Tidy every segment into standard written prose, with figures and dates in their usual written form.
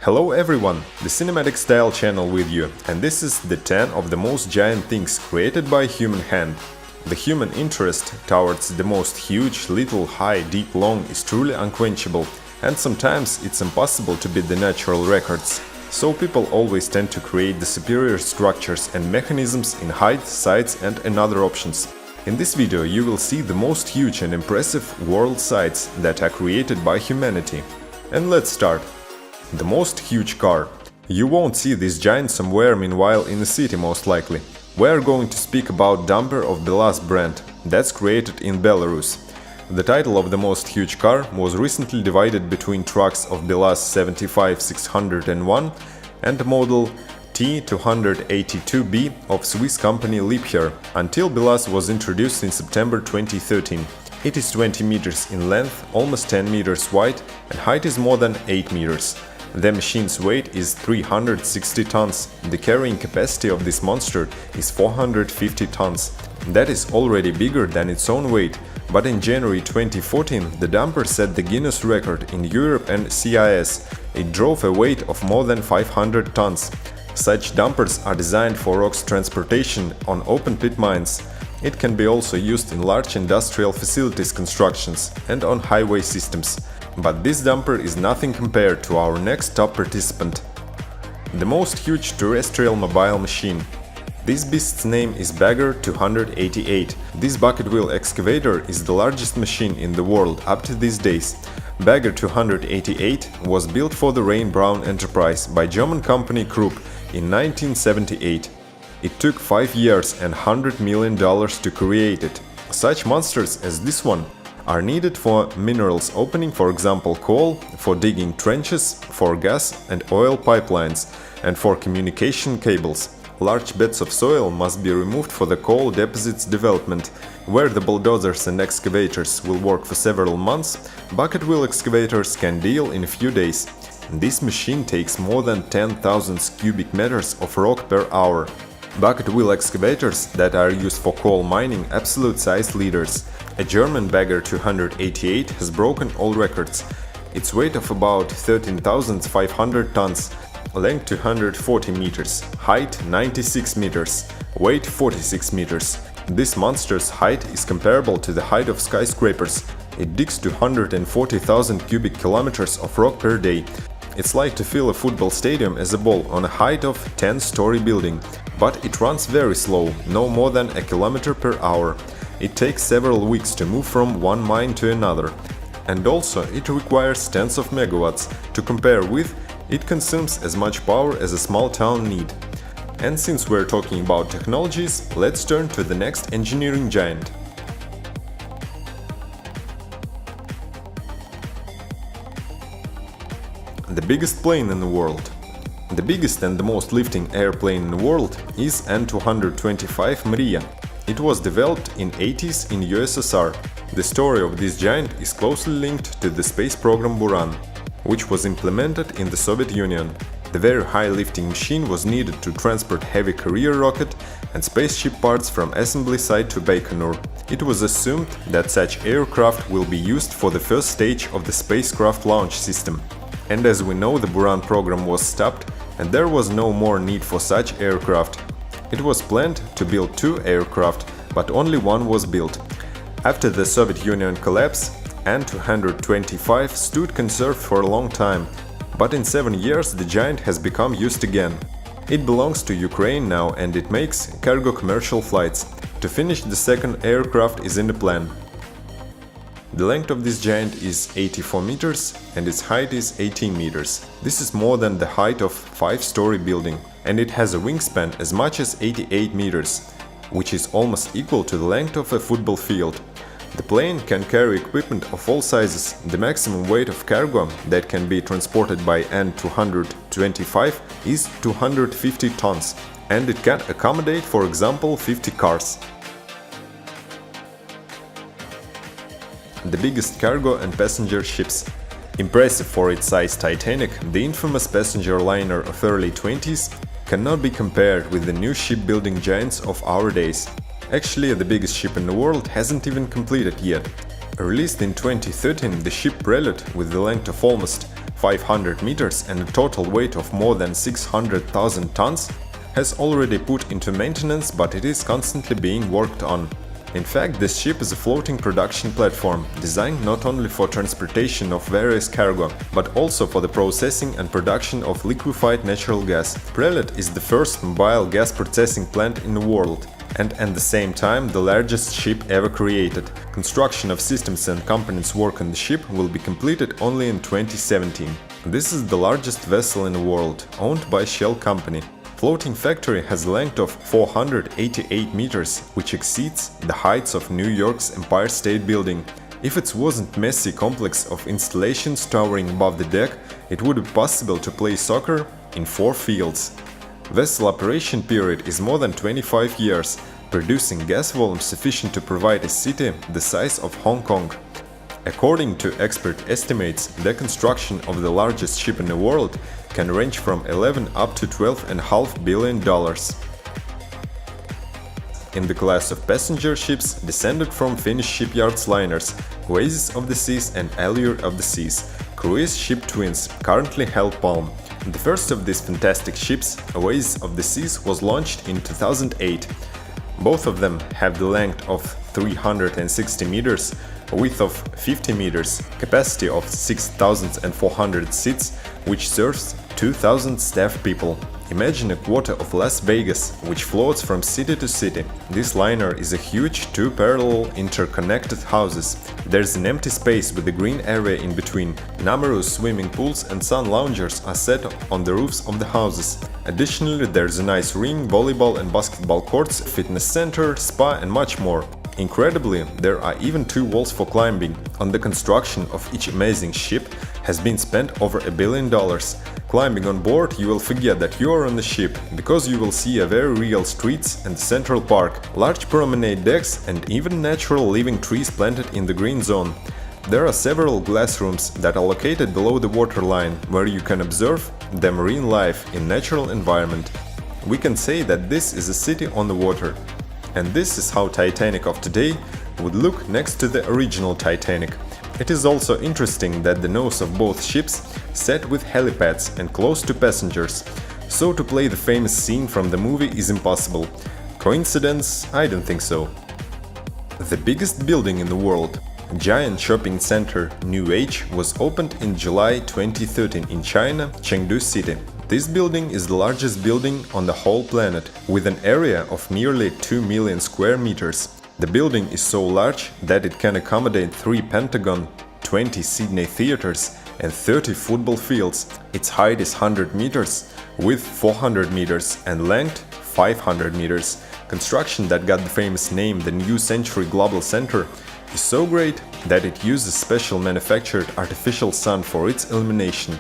Hello everyone, the Cinematic Style channel with you, and this is the 10 of the most giant things created by human hand. The human interest towards the most huge, little, high, deep, long is truly unquenchable, and sometimes it's impossible to beat the natural records. So people always tend to create the superior structures and mechanisms in height, size and another options. In this video you will see the most huge and impressive world sites that are created by humanity. And let's start. The most huge car. You won't see this giant somewhere meanwhile in the city most likely. We are going to speak about dumper of Belaz brand, that's created in Belarus. The title of the most huge car was recently divided between trucks of Belaz 75601 and model T282B of Swiss company Liebherr, until Belaz was introduced in September 2013. It is 20 meters in length, almost 10 meters wide, and height is more than 8 meters. The machine's weight is 360 tons. The carrying capacity of this monster is 450 tons. That is already bigger than its own weight, but in January 2014 the dumper set the Guinness record in Europe and CIS. It drove a weight of more than 500 tons. Such dumpers are designed for rocks transportation on open pit mines. It can be also used in large industrial facilities constructions and on highway systems. But this dumper is nothing compared to our next top participant. The most huge terrestrial mobile machine. This beast's name is Bagger 288. This bucket wheel excavator is the largest machine in the world up to these days. Bagger 288 was built for the Rain Brown enterprise by German company Krupp in 1978. It took 5 years and $100 million to create it. Such monsters as this one are needed for minerals opening, for example coal, for digging trenches, for gas and oil pipelines, and for communication cables. Large beds of soil must be removed for the coal deposits development, where the bulldozers and excavators will work for several months. Bucket wheel excavators can deal in a few days. This machine takes more than 10,000 cubic meters of rock per hour. Bucket wheel excavators that are used for coal mining absolute size leaders. A German Bagger 288 has broken all records. Its weight of about 13,500 tons, length 240 meters, height 96 meters, weight 46 meters. This monster's height is comparable to the height of skyscrapers. It digs 240,000 cubic kilometers of rock per day. It's like to fill a football stadium as a ball on a height of 10-story building. But it runs very slow, no more than a kilometer per hour. It takes several weeks to move from one mine to another. And also it requires tens of megawatts. To compare with, it consumes as much power as a small town need. And since we're talking about technologies, let's turn to the next engineering giant. The biggest plane in the world. The biggest and the most lifting airplane in the world is An-225 Mriya. It was developed in 80s in USSR. The story of this giant is closely linked to the space program Buran, which was implemented in the Soviet Union. The very high lifting machine was needed to transport heavy carrier rocket and spaceship parts from assembly site to Baikonur. It was assumed that such aircraft will be used for the first stage of the spacecraft launch system. And as we know, the Buran program was stopped and there was no more need for such aircraft. It was planned to build 2 aircraft, but only one was built. After the Soviet Union collapse, An-225 stood conserved for a long time, but in 7 years the giant has become used again. It belongs to Ukraine now and it makes cargo commercial flights. To finish, the second aircraft is in the plan. The length of this giant is 84 meters and its height is 18 meters. This is more than the height of 5-story building, and it has a wingspan as much as 88 meters, which is almost equal to the length of a football field. The plane can carry equipment of all sizes. The maximum weight of cargo that can be transported by An-225 is 250 tons, and it can accommodate, for example, 50 cars. The biggest cargo and passenger ships. Impressive for its size, Titanic, the infamous passenger liner of early 20s, cannot be compared with the new shipbuilding giants of our days. Actually, the biggest ship in the world hasn't even completed yet. Released in 2013, the ship Prelude, with the length of almost 500 meters and a total weight of more than 600,000 tons, has already put into maintenance, but it is constantly being worked on. In fact, this ship is a floating production platform, designed not only for transportation of various cargo, but also for the processing and production of liquefied natural gas. Prelude is the first mobile gas processing plant in the world, and at the same time the largest ship ever created. Construction of systems and components work on the ship will be completed only in 2017. This is the largest vessel in the world, owned by Shell company. Floating factory has a length of 488 meters, which exceeds the heights of New York's Empire State Building. If it wasn't messy complex of installations towering above the deck, it would be possible to play soccer in 4 fields. Vessel operation period is more than 25 years, producing gas volume sufficient to provide a city the size of Hong Kong. According to expert estimates, the construction of the largest ship in the world can range from 11 up to $12.5 billion. In the class of passenger ships, descended from Finnish shipyards liners Oasis of the Seas and Allure of the Seas, cruise ship twins, currently held palm. The first of these fantastic ships, Oasis of the Seas, was launched in 2008. Both of them have the length of 360 meters, width of 50 meters, capacity of 6,400 seats, which serves 2,000 staff people. Imagine a quarter of Las Vegas, which floats from city to city. This liner is a huge 2 parallel interconnected houses. There's an empty space with a green area in between. Numerous swimming pools and sun loungers are set on the roofs of the houses. Additionally, there's a nice ring, volleyball and basketball courts, fitness center, spa and much more. Incredibly, there are even 2 walls for climbing. On the construction of each amazing ship has been spent over $1 billion. Climbing on board, you will forget that you are on the ship, because you will see a very real streets and Central Park, large promenade decks and even natural living trees planted in the green zone. There are several glass rooms that are located below the waterline, where you can observe the marine life in natural environment. We can say that this is a city on the water. And this is how Titanic of today would look next to the original Titanic. It is also interesting that the nose of both ships set with helipads and close to passengers, so to play the famous scene from the movie is impossible. Coincidence? I don't think so. The biggest building in the world, giant shopping center New Age, was opened in July 2013 in China, Chengdu City. This building is the largest building on the whole planet, with an area of nearly 2 million square meters. The building is so large that it can accommodate 3 Pentagon, 20 Sydney theaters and 30 football fields. Its height is 100 meters, width 400 meters and length 500 meters. Construction that got the famous name the New Century Global Center is so great that it uses special manufactured artificial sun for its illumination.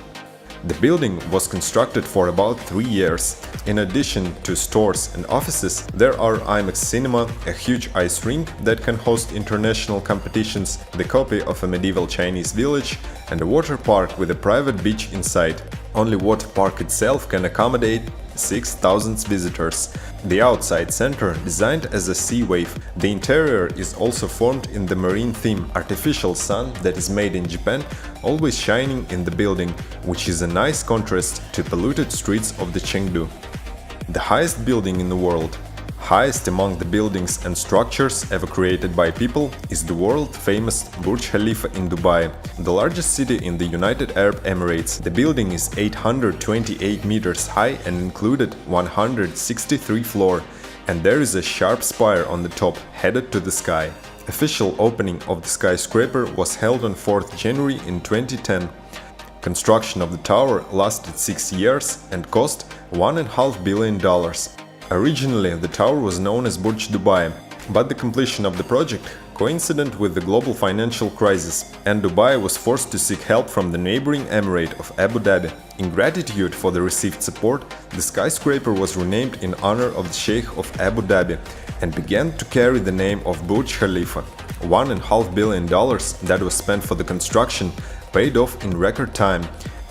The building was constructed for about 3 years. In addition to stores and offices, there are IMAX Cinema, a huge ice rink that can host international competitions, the copy of a medieval Chinese village, and a water park with a private beach inside. Only water park itself can accommodate 6,000 visitors. The outside center, designed as a sea wave, the interior is also formed in the marine theme, artificial sun that is made in Japan, always shining in the building, which is a nice contrast to polluted streets of the Chengdu. The highest building in the world. Highest among the buildings and structures ever created by people is the world-famous Burj Khalifa in Dubai, the largest city in the United Arab Emirates. The building is 828 meters high and included 163 floors, and there is a sharp spire on the top headed to the sky. Official opening of the skyscraper was held on 4th January in 2010. Construction of the tower lasted 6 years and cost $1.5 billion. Originally, the tower was known as Burj Dubai, but the completion of the project coincided with the global financial crisis, and Dubai was forced to seek help from the neighboring emirate of Abu Dhabi. In gratitude for the received support, the skyscraper was renamed in honor of the Sheikh of Abu Dhabi and began to carry the name of Burj Khalifa. $1.5 billion that was spent for the construction paid off in record time.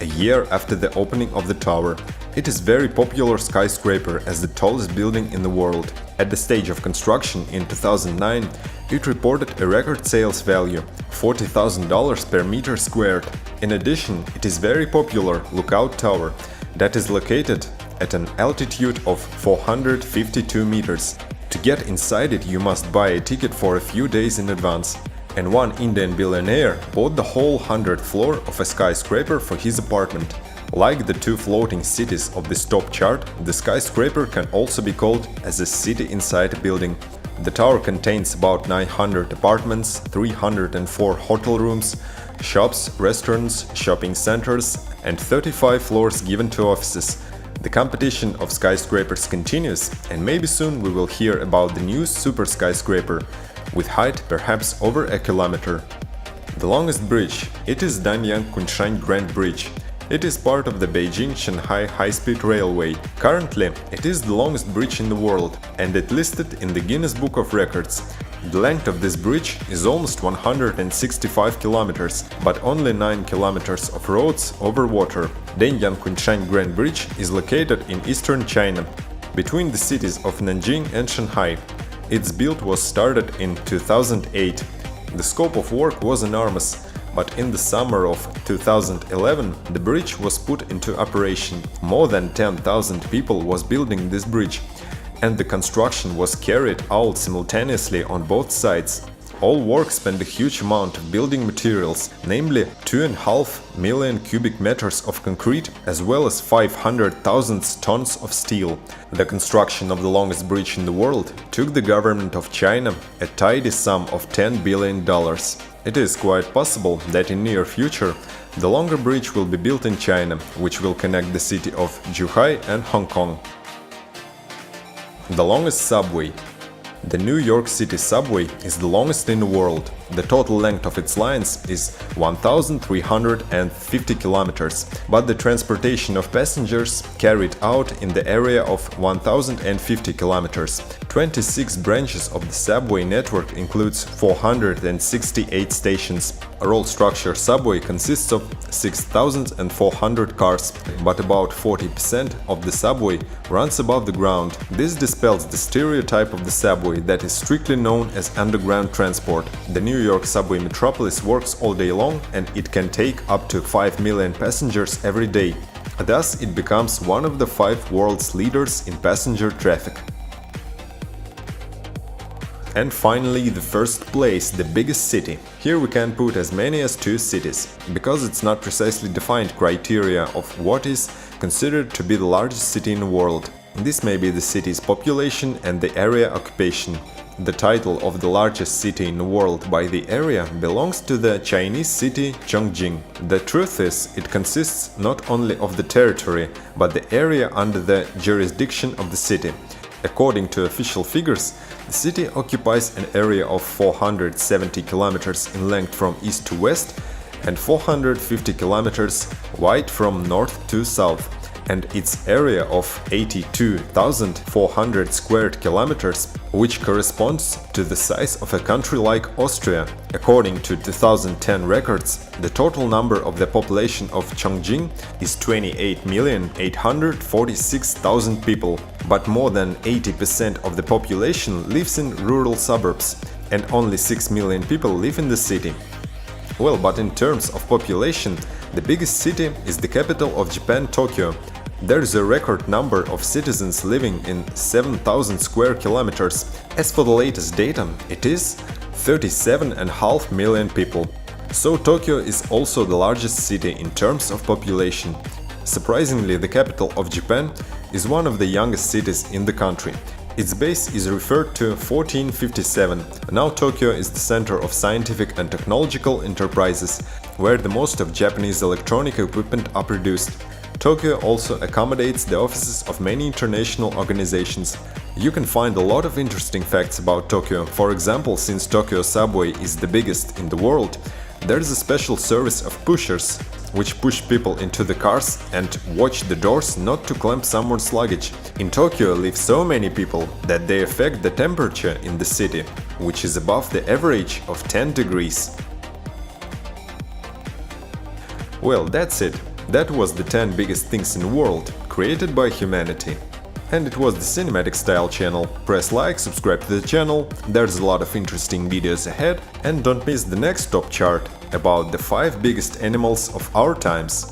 a year after the opening of the tower. It is very popular skyscraper as the tallest building in the world. At the stage of construction in 2009, it reported a record sales value, $40,000 per meter squared. In addition, it is very popular lookout tower that is located at an altitude of 452 meters. To get inside it, you must buy a ticket for a few days in advance. And one Indian billionaire bought the whole 100th floor of a skyscraper for his apartment. Like the two floating cities of this top chart, the skyscraper can also be called as a city inside a building. The tower contains about 900 apartments, 304 hotel rooms, shops, restaurants, shopping centers, and 35 floors given to offices. The competition of skyscrapers continues, and maybe soon we will hear about the new super skyscraper, with height perhaps over a kilometer. The longest bridge, it is Danyang Kunshan Grand Bridge. It is part of the Beijing-Shanghai high-speed railway. Currently, it is the longest bridge in the world, and it listed in the Guinness Book of Records. The length of this bridge is almost 165 kilometers, but only 9 kilometers of roads over water. Danyang Kunshan Grand Bridge is located in eastern China, between the cities of Nanjing and Shanghai. Its build was started in 2008. The scope of work was enormous, but in the summer of 2011 the bridge was put into operation. More than 10,000 people was building this bridge, and the construction was carried out simultaneously on both sides. All work spent a huge amount of building materials, namely 2.5 million cubic meters of concrete as well as 500,000 tons of steel. The construction of the longest bridge in the world took the government of China a tidy sum of $10 billion. It is quite possible that in near future the longer bridge will be built in China, which will connect the city of Zhuhai and Hong Kong. The longest subway. The New York City subway is the longest in the world. The total length of its lines is 1,350 kilometers, but the transportation of passengers carried out in the area of 1,050 kilometers. 26 branches of the subway network includes 468 stations. A roll-structure subway consists of 6,400 cars, but about 40% of the subway runs above the ground. This dispels the stereotype of the subway that is strictly known as underground transport. The New York subway metropolis works all day long, and it can take up to 5 million passengers every day. Thus, it becomes one of the 5 world's leaders in passenger traffic. And finally, the first place, the biggest city. Here we can put as many as 2 cities, because it's not precisely defined criteria of what is considered to be the largest city in the world. This may be the city's population and the area occupation. The title of the largest city in the world by the area belongs to the Chinese city Chongqing. The truth is, it consists not only of the territory, but the area under the jurisdiction of the city. According to official figures, the city occupies an area of 470 kilometers in length from east to west and 450 kilometers wide from north to south, and its area of 82,400 square kilometers, which corresponds to the size of a country like Austria. According to 2010 records, the total number of the population of Chongqing is 28,846,000 people, but more than 80% of the population lives in rural suburbs, and only 6 million people live in the city. Well, but in terms of population, the biggest city is the capital of Japan, Tokyo. There is a record number of citizens living in 7,000 square kilometers. As for the latest data, it is 37.5 million people. So Tokyo is also the largest city in terms of population. Surprisingly, the capital of Japan is one of the youngest cities in the country. Its base is referred to 1457. Now Tokyo is the center of scientific and technological enterprises, where the most of Japanese electronic equipment are produced. Tokyo also accommodates the offices of many international organizations. You can find a lot of interesting facts about Tokyo. For example, since Tokyo subway is the biggest in the world, there is a special service of pushers, which push people into the cars and watch the doors not to clamp someone's luggage. In Tokyo live so many people that they affect the temperature in the city, which is above the average of 10 degrees. Well, that's it. That was the 10 biggest things in the world created by humanity. And it was the Cinematic Style channel. Press like, subscribe to the channel, there's a lot of interesting videos ahead, and don't miss the next top chart about the 5 biggest animals of our times.